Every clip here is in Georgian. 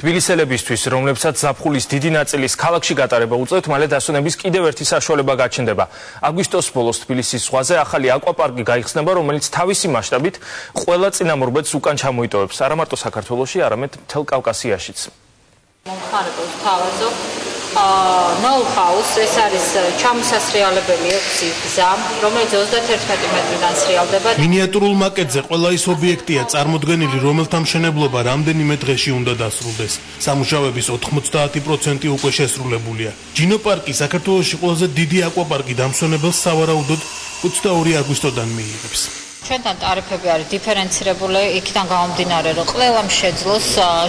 თბილისელებისთვის, რომლებსაც ზაფხულის დიდი ნაწილის ქალაქში გატარება უწევთ, მალე დასვენების კიდევ ერთი საშუალება გაჩნდება. აგვისტოს ბოლოს თბილისის ზღვაზე ახალი აკვაპარკი გაიხსნება, რომელიც თავისი მასშტაბით ყველა წინამორბედს უკან ჩამოიტოვებს, არა მარტო საქართველოში, არამედ მთელ კავკასიაშიც. მომხმარებელს თავაზობ ნოუ-ჰაუს, ეს არის ჩამოსასრიალებელი 6 გზა, რომელიც 31 მეტრიდან სრიალდება. მინიატურულ მაკეტზე ყველა ის ობიექტია წარმოდგენილი, რომელთა მშენებლობა რამდენიმე დღეში უნდა დასრულდეს. სამუშაოების 90% უკვე შესრულებულია. ჯინოპარკი საქართველოში ყველაზე დიდი აკვაპარკი დამსვენებელს სავარაუდოდ 22 აგვისტოდან მიიღებს. ჩვენთან ტარიფები არის დიფერენცირებული, იქიდან გამომდინარე, რომ ყველამ შეძლოს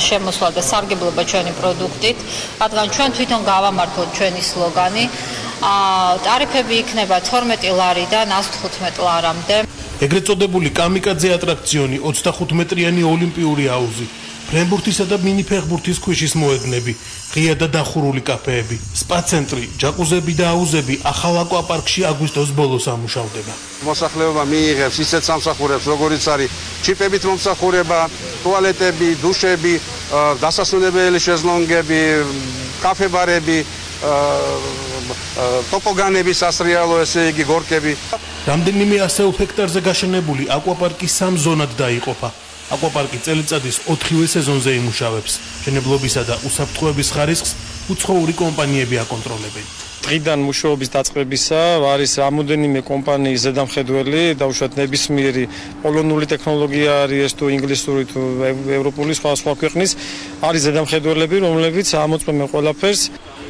შემოსვლა და სარგებლობა ჩვენი პროდუქტით, რადგან ჩვენ თვითონ გავამართლოთ ჩვენი სლოგანი. ტარიფები იქნება 12 ლარიდან 115 ლარამდე. ეგრეთ წოდებული კამიკაძე ატრაქციონი, 25 მეტრიანი ოლიმპიური აუზი, ფრენბურთისა და მინი ფეხბურთის ქვიშის მოედნები, ღია და დახურული კაფეები, სპა ცენტრი, ჯაკუზები და აუზები ახალ აკვაპარკში აგვისტოს ბოლოს ამუშავდება. მოსახლეობა მიიღებს ისეთ სამსახურებს, როგორიც არის ჩიპებით მომსახურება, ტუალეტები, დუშები, დასასვენებელი შეზლონგები, კაფე-ბარები, ტოპოგანები სასრიალო, ესე იგი გორკები. რამდენიმე ასეულ ჰექტარზე გაშენებული აკვაპარკი 3 ზონად დაიყოფა. აკვაპარკი წელიწადის 4-ვე სეზონზე იმუშავებს. მშენებლობისა და უსაფრთხოების ხარისხს უცხოური კომპანიები აკონტროლებენ. დღიდან მუშაობის დაწყებისა არის რამოდენიმე კომპანიის ზედამხედველი, დაუშვათ ნებისმიერი პოლონური ტექნოლოგია არის ეს თუ ინგლისური თუ ევროპული სხვა ქვეყნის არის ზედამხედველები, რომლებიც ამოწმებენ ყველაფერს.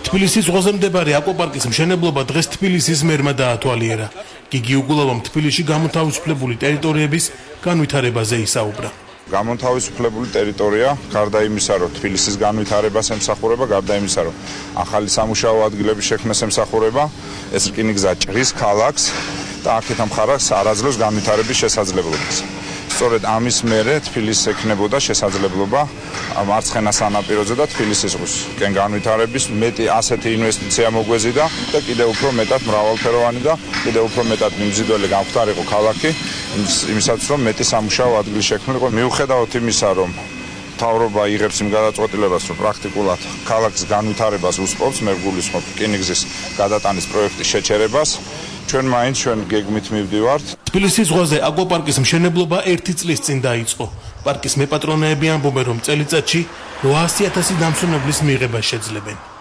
თბილისის ზღვაზე მდებარე აკვაპარკის მშენებლობა დღეს თბილისის მერმა დაათვალიერა. გიგი უგულავამ თბილისში გამოთავისუფლებული ტერიტორიების განვითარებაზე ისაუბრა. გამოთავისუფლებული ტერიტორია, გარდა იმისა, რომ თბილისის განვითარებას ემსახურება, გარდა იმისა, რომ ახალი სამუშაო ადგილების შექმნას ემსახურება, ეს რკინიგზა ჭრის ქალაქს და აქეთ ამხარას არაძლევს განვითარების შესაძლებლობას. სწორედ ამის მერე თბილისს ექნებოდა შესაძლებლობა მარცხენა სანაპიროზე და თბილისის ზღვისკენ განვითარების მეტი ასეთი ინვესტიცია მოგვეზიდა და კიდევ უფრო მეტად მრავალფეროვანი და კიდევ უფრო მეტად მიმზიდველი გამختارიყო ქალაქი იმისაც რომ მეტი სამუშაო ადგილი შექმნილიყო. მიუხედავად იმისა, რომ მთავრობა იღებს იმ გადაწყვეტილებას, რომ პრაქტიკულად ქალაქის განვითარებას უსწრებს, მე გულისხმობ რკინიგზის გადატანის პროექტის შეჩერებას. ჩვენ გეგმით მივდივართ. თბილისის ზღვაზე აკვაპარკის მშენებლობა 1 წლის წინ დაიწყო. პარკის მეპატრონეები ამბობენ, რომ წელიწადში 800,000 დამსვენებლის მიღებას შეძლებენ.